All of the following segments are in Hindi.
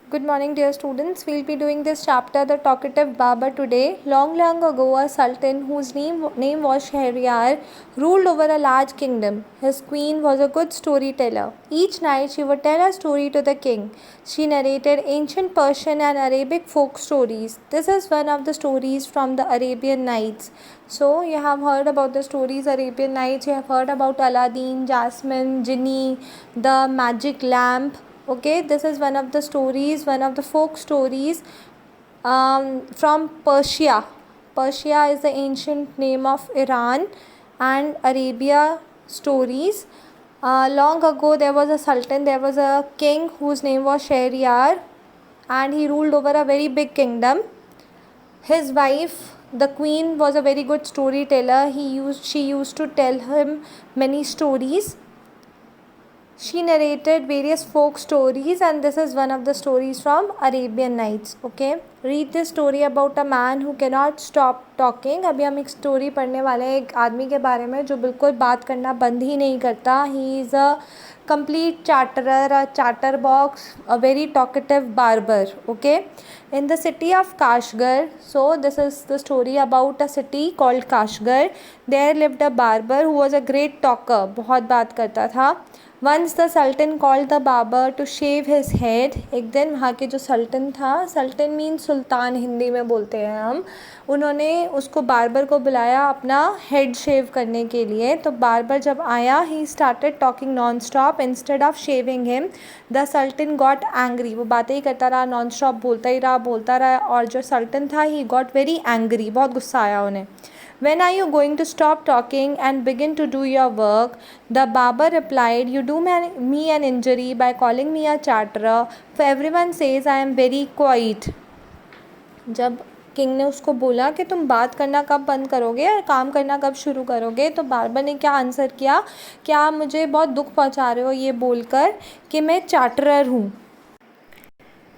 Good morning, dear students. We'll be doing this chapter, The Talkative Barber, today. Long, long ago, a sultan whose name was Shahryar ruled over a large kingdom. His queen was a good storyteller. Each night, she would tell a story to the king. She narrated ancient Persian and Arabic folk stories. This is one of the stories from the Arabian Nights. So, you have heard about the stories Arabian Nights. You have heard about Aladdin, Jasmine, Genie, the magic lamp. Okay, this is one of the stories, one of the folk stories from Persia. Persia is the ancient name of Iran, and Arabia stories. Long ago, there was a sultan, there was a king whose name was Shahryar, and he ruled over a very big kingdom. His wife, the queen, was a very good storyteller. She used to tell him many stories. She narrated various folk stories, and this is one of the stories from Arabian Nights. Okay, read this story about a man who cannot stop talking. अभी हम एक स्टोरी पढ़ने वाले हैं एक आदमी के बारे में जो बिल्कुल बात करना बंद ही नहीं करता. He is a complete chatterer, a chatterbox, a very talkative barber. Okay, in the city of Kashgar, so this is the story about a city called Kashgar. There lived a barber who was a great talker. बहुत बात करता था. Once the sultan called the barber to shave his head. एक दिन वहाँ के जो सल्टन था, सल्टन मीन सुल्तान हिंदी में बोलते हैं हम, उन्होंने उसको बार्बर को बुलाया अपना हेड शेव करने के लिए. तो बार्बर जब आया, he started talking non stop instead of shaving him. The sultan got angry. वो बातें ही करता रहा, नॉन स्टॉप बोलता रहा और जो सल्टन था, ही गॉट वेरी एंग्री. बहुत गुस्सा आया उन्हें. When are you going to stop talking and begin to do your work? The barber replied, You do me an injury by calling me a chatterer, for everyone says I am very quiet. जब किंग ने उसको बोला कि तुम बात करना कब बंद करोगे और काम करना कब शुरू करोगे, तो बार्बर ने क्या आंसर किया कि आप मुझे बहुत दुख पहुंचा रहे हो ये बोलकर कि मैं चैटरर हूँ.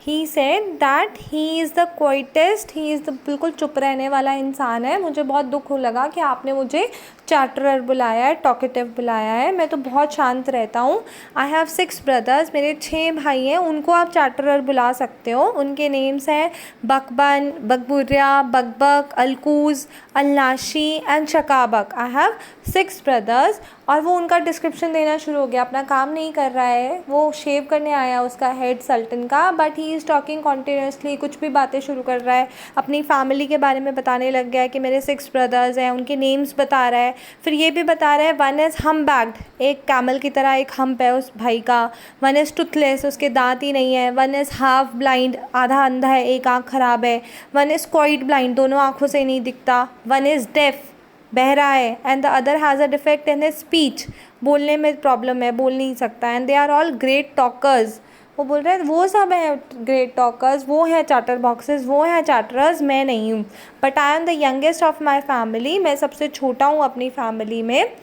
He said that he is the quietest, he is the बिल्कुल चुप रहने वाला इंसान है. मुझे बहुत दुख लगा कि आपने मुझे चैटरर बुलाया है, टॉकेटिव बुलाया है. मैं तो बहुत शांत रहता हूँ. आई हैव 6 ब्रदर्स, मेरे 6 भाई हैं, उनको आप चैटरर बुला सकते हो. उनके नेम्स हैं Bakbun, Bakburra, Bakbak, Alkuz, Alnashi and Shakabak. I have 6 brothers. और वो उनका डिस्क्रिप्शन देना शुरू हो गया. अपना काम नहीं कर रहा है, वो शेव करने आया उसका हेड सल्टन का, but he is talking continuously. कुछ भी बातें शुरू कर रहा है, अपनी फैमिली के बारे में बताने लग गया है कि मेरे 6 ब्रदर्स हैं, उनके नेम्स बता रहा है. फिर ये भी बता रहा है वन इज़ हम बैग्ड, एक कैमल की तरह एक हम्प है उस भाई का. वन इज़ टूथलेस, उसके दांत ही नहीं है. वन इज़ हाफ ब्लाइंड, आधा अंधा है, एक आँख ख़राब है. वन इज़ क्वाइट ब्लाइंड, दोनों आँखों से नहीं दिखता. वन इज़ डेफ, बहरा है. And the other has a defect in his speech, बोलने में प्रॉब्लम है, बोल नहीं सकता. And they are all great talkers. वो बोल रहे हैं वो सब हैं ग्रेट टॉकर्स, वो हैं चैटर बॉक्सेस, वो हैं चैटरर्स, मैं नहीं हूँ. But I am the youngest of my family, मैं सबसे छोटा हूँ अपनी फैमिली में.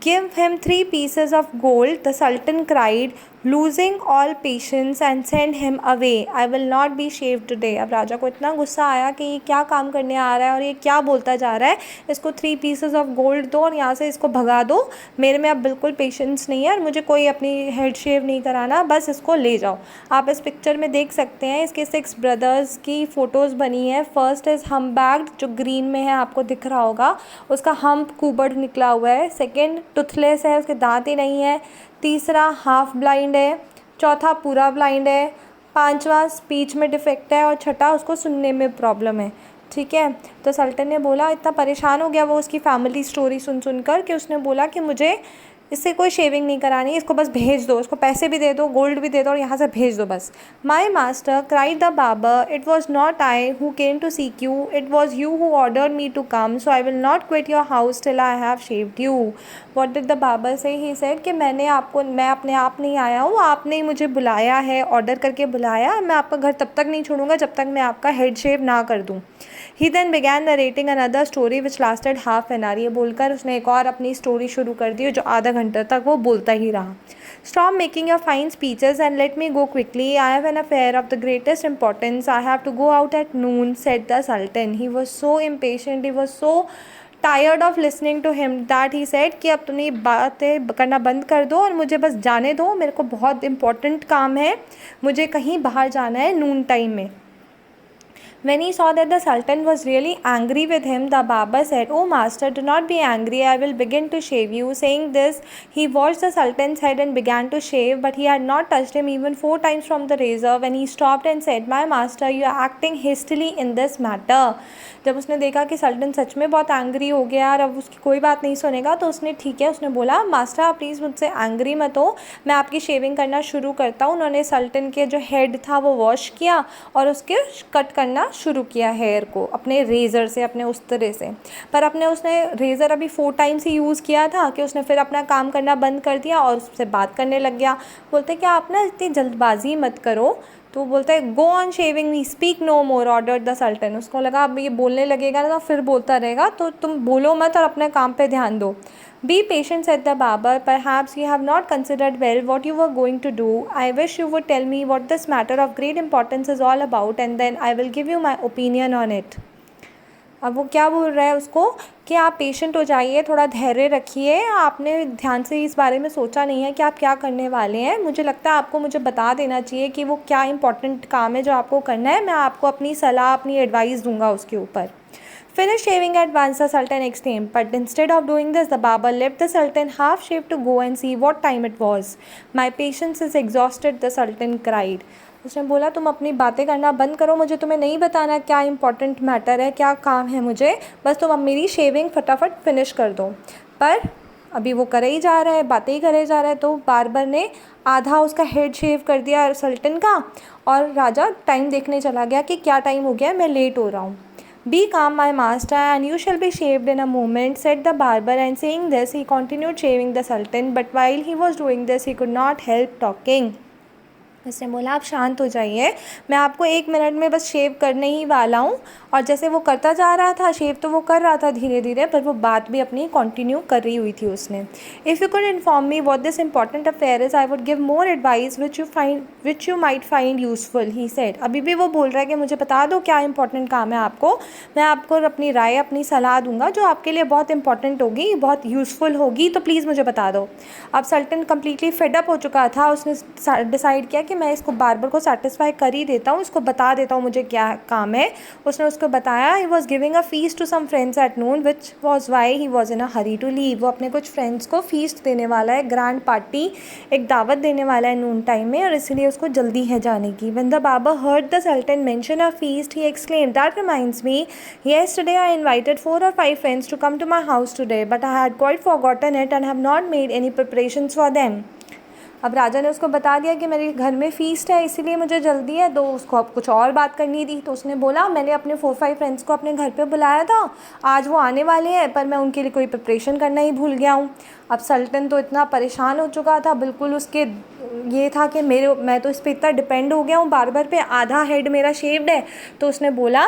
Give him 3 pieces of gold, the sultan cried, losing all patience, and send him away. I will not be shaved today. अब राजा को इतना गुस्सा आया कि ये क्या काम करने आ रहा है और ये क्या बोलता जा रहा है. इसको 3 pieces of gold दो और यहाँ से इसको भगा दो. मेरे में अब बिल्कुल पेशेंस नहीं है और मुझे कोई अपनी हेड शेव नहीं कराना, बस इसको ले जाओ. आप इस पिक्चर में देख सकते हैं इसके 6 ब्रदर्स की फ़ोटोज़ बनी है. फर्स्ट इज़ हम बैग्ड, जो ग्रीन में है, आपको दिख रहा होगा, उसका हम्प कुबड़ निकला हुआ है. सेकेंड टूथलेस है, उसके दांत ही नहीं है. तीसरा हाफ ब्लाइंड है. चौथा पूरा ब्लाइंड है. पांचवा स्पीच में डिफेक्ट है और छठा उसको सुनने में प्रॉब्लम है. ठीक है. तो सल्टन ने बोला, इतना परेशान हो गया वो उसकी फैमिली स्टोरी सुन कर कि उसने बोला कि मुझे इससे कोई शेविंग नहीं करानी, इसको बस भेज दो, इसको पैसे भी दे दो, गोल्ड भी दे दो और यहाँ से भेज दो बस. My master cried the barber, it was not I who came to seek you, it was you who ordered me to come, so I will not quit your house till I have shaved you. What did the barber say? He said कि मैं अपने आप नहीं आया हूँ, आपने ही मुझे बुलाया है, ऑर्डर करके बुलाया. मैं आपका घर तब तक नहीं छोड़ूंगा जब तक मैं आपका हेड शेव ना कर दूँ. He then began narrating another story which lasted half an hour. ये बोलकर उसने एक और अपनी स्टोरी शुरू कर दी जो आधा घंटे तक वो बोलता ही रहा. Stop making your fine speeches and let me go quickly. I have an affair of the greatest importance. I have to go out at noon, said the Sultan. He was so impatient. He was so tired of listening to him that he said कि अपनी बातें करना बंद कर दो और मुझे बस जाने दो, मेरे को बहुत इंपॉर्टेंट काम है, मुझे कहीं बाहर जाना है नून टाइम में. When he saw that the Sultan was really angry with him, the barber said, "Oh master, do not be angry, I will begin to shave you." Saying this, he washed the Sultan's head and began to shave, but he had not touched him even 4 times from the razor when he stopped and said, "My master, you are acting hastily in this matter." जब उसने देखा कि सल्टन सच में बहुत एंग्री हो गया और अब उसकी कोई बात नहीं सुनेगा, तो उसने ठीक है, उसने बोला, मास्टर आप प्लीज़ मुझसे एंग्री मत हो, मैं आपकी शेविंग करना शुरू करता हूँ. उन्होंने सल्टन के जो हेड था वो वॉश किया और उसके कट करना शुरू किया हेयर को अपने रेज़र से, अपने उस तरह से. पर उसने रेज़र अभी 4 टाइम्स ही यूज़ किया था कि उसने फिर अपना काम करना बंद कर दिया और उससे बात करने लग गया. बोलते कि आप ना इतनी जल्दबाजी मत करो. तो बोलता है, go on shaving me, speak no more, ordered the sultan. उसको लगा अब ये बोलने लगेगा ना तो फिर बोलता रहेगा, तो तुम बोलो मत और अपने काम पे ध्यान दो. Be patient, said the barber. Perhaps you have not considered well what you were going to do. I wish you would tell me what this matter of great importance is all about, and then I will give you my opinion on it. अब वो क्या बोल रहा है उसको कि आप पेशेंट हो जाइए, थोड़ा धैर्य रखिए, आपने ध्यान से इस बारे में सोचा नहीं है कि आप क्या करने वाले हैं. मुझे लगता है आपको मुझे बता देना चाहिए कि वो क्या इंपॉर्टेंट काम है जो आपको करना है. मैं आपको अपनी सलाह, अपनी एडवाइस दूंगा उसके ऊपर. Finish shaving at once, the Sultan exclaimed. But instead of doing this, the barber left the Sultan half shaved to go and see what time it was. My patience is exhausted, the Sultan cried. उसने बोला, तुम अपनी बातें करना बंद करो, मुझे तुम्हें नहीं बताना क्या इंपॉर्टेंट मैटर है, क्या काम है मुझे, बस तुम अब मेरी शेविंग फटाफट फिनिश कर दो. पर अभी वो करे ही जा रहा है, बातें ही करे जा रहा है, तो बार्बर ने आधा उसका हेड शेव कर दिया सल्टन का और राजा टाइम देखने चला गया कि क्या टाइम हो गया, मैं लेट हो रहा हूँ. Be calm, my master, and you shall be shaved in a moment, said the barber, and saying this, he continued shaving the Sultan, but while he was doing this, he could not help talking. उसने बोला, आप शांत हो जाइए, मैं आपको 1 मिनट में बस शेव करने ही वाला हूँ. और जैसे वो करता जा रहा था शेव, तो वो कर रहा था धीरे धीरे, पर वो बात भी अपनी कंटिन्यू कर रही हुई थी उसने. If you could inform me what this important affair is, I would give more advice which you might find useful, he said. अभी भी वो बोल रहा है कि मुझे बता दो क्या इंपॉर्टेंट काम है आपको, मैं आपको अपनी राय, अपनी सलाह दूंगा जो आपके लिए बहुत इंपॉर्टेंट होगी, बहुत यूज़फुल होगी, तो प्लीज़ मुझे बता दो. अब सल्टन कम्प्लीटली फेडअप हो चुका था. उसने डिसाइड किया कि मैं इसको बार्बर को सेटिस्फाई कर ही देता हूँ, इसको बता देता हूँ मुझे क्या काम है. उसने उसको बताया, he was giving a feast to some friends at noon, which was why he was in a hurry to leave. वो अपने कुछ फ्रेंड्स को फीस्ट देने वाला है, ग्रैंड पार्टी, एक दावत देने वाला है नून टाइम में, और इसलिए उसको जल्दी है जाने की. When the barber heard the sultan mention a feast, he exclaimed, that reminds me, yesterday I invited 4 or 5 friends to come to my house today, but I had quite forgotten it and have not made any preparations for them. अब राजा ने उसको बता दिया कि मेरे घर में फ़ीस्ट है, इसीलिए मुझे जल्दी है. तो उसको अब कुछ और बात करनी थी, तो उसने बोला, मैंने अपने 4-5 फ्रेंड्स को अपने घर पे बुलाया था, आज वो आने वाले हैं, पर मैं उनके लिए कोई प्रिपरेशन करना ही भूल गया हूँ. अब सल्टन तो इतना परेशान हो चुका था, बिल्कुल उसके ये था कि मैं तो इस पर इतना डिपेंड हो गया हूँ बार्बर पे, आधा हेड मेरा शेव्ड है. तो उसने बोला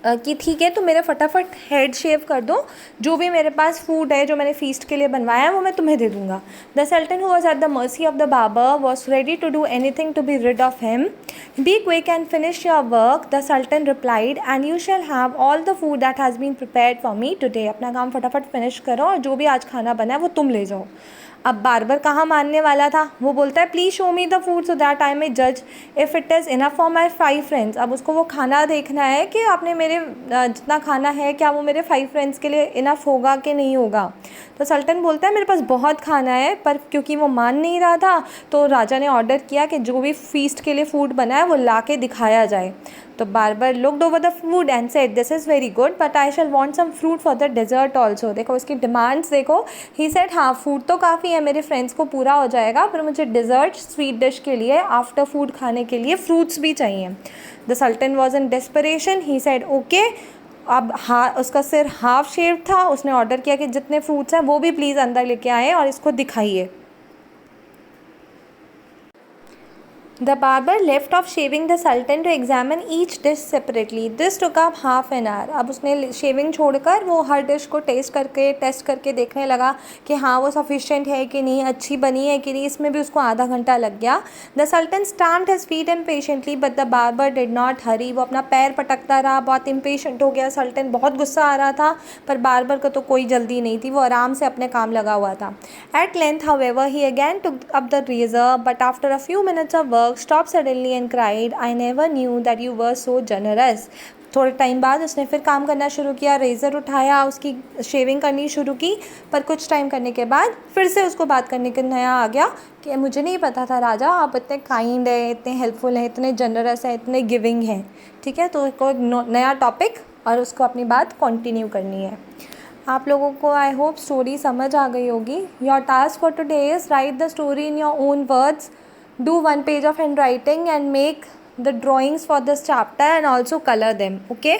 कि ठीक है, तो मेरा फटाफट हेड शेव कर दो, जो भी मेरे पास फूड है जो मैंने फीस्ट के लिए बनवाया है वो मैं तुम्हें दे दूँगा. The sultan who was at the mercy of the barber was ready to do anything to be rid of him. Be quick and finish your work, the sultan replied, and you shall have all the food that has been prepared for me today. अपना काम फटाफट फिनिश करो और जो भी आज खाना बना है वो तुम ले जाओ. अब बार्बर कहाँ मानने वाला था, वो बोलता है, please show me the food so that I may जज if it is enough for my 5 friends. अब उसको वो खाना देखना है कि आपने मेरे जितना खाना है क्या वो मेरे 5 फ्रेंड्स के लिए इनफ होगा कि नहीं होगा. तो सल्टन बोलता है, मेरे पास बहुत खाना है, पर क्योंकि वो मान नहीं रहा था तो राजा ने ऑर्डर किया कि जो भी फीस्ट के लिए फ़ूड बना है वो ला के दिखाया जाए. तो barber looked over the food and said, this is very good, but I shall want some fruit for the dessert also. देखो इसकी डिमांड्स देखो. ही सेड, हाँ फूड तो काफ़ी है, मेरे फ्रेंड्स को पूरा हो जाएगा, पर मुझे डिज़र्ट स्वीट डिश के लिए, आफ्टर फूड खाने के लिए फ्रूट्स भी चाहिए. The sultan was in desperation. He said, okay. अब उसका सिर हाफ शेव था. उसने ऑर्डर किया कि जितने फ्रूट्स हैं वो भी प्लीज़ अंदर लेके आएँ और इसको दिखाइए. The barber left off shaving the sultan to examine each dish separately. This took up half an hour. अब उसने शेविंग छोड़कर वो हर डिश को टेस्ट करके देखने लगा कि हाँ वो सफिशिएंट है कि नहीं, अच्छी बनी है कि नहीं. इसमें भी उसको आधा घंटा लग गया. The sultan stamped his feet impatiently, but the barber did not hurry. वो अपना पैर पटकता रहा, बहुत impatient हो गया. सल्टन बहुत गुस्सा आ रहा था, पर बार्बर को तो कोई जल्दी नहीं थी, वो आराम से अपने काम लगा हुआ था. At length, however, he again took up the razor, but after a few minutes of work, stopped suddenly and cried, I never knew that you were so generous. थोड़े टाइम बाद उसने फिर काम करना शुरू किया, रेज़र उठाया, उसकी शेविंग करनी शुरू की. पर कुछ टाइम करने के बाद फिर से उसको बात करने का नया आ गया कि मुझे नहीं पता था राजा, आप इतने काइंड है, इतने हेल्पफुल हैं, इतने जनरस हैं, इतने गिविंग हैं. ठीक है, तो कोई नया टॉपिक और उसको अपनी बात कंटिन्यू करनी है. आप लोगों को आई होप स्टोरी समझ आ गई होगी. Your task for today is right the story in your own words. Do 1 page of handwriting and make the drawings for this chapter and also color them. Okay.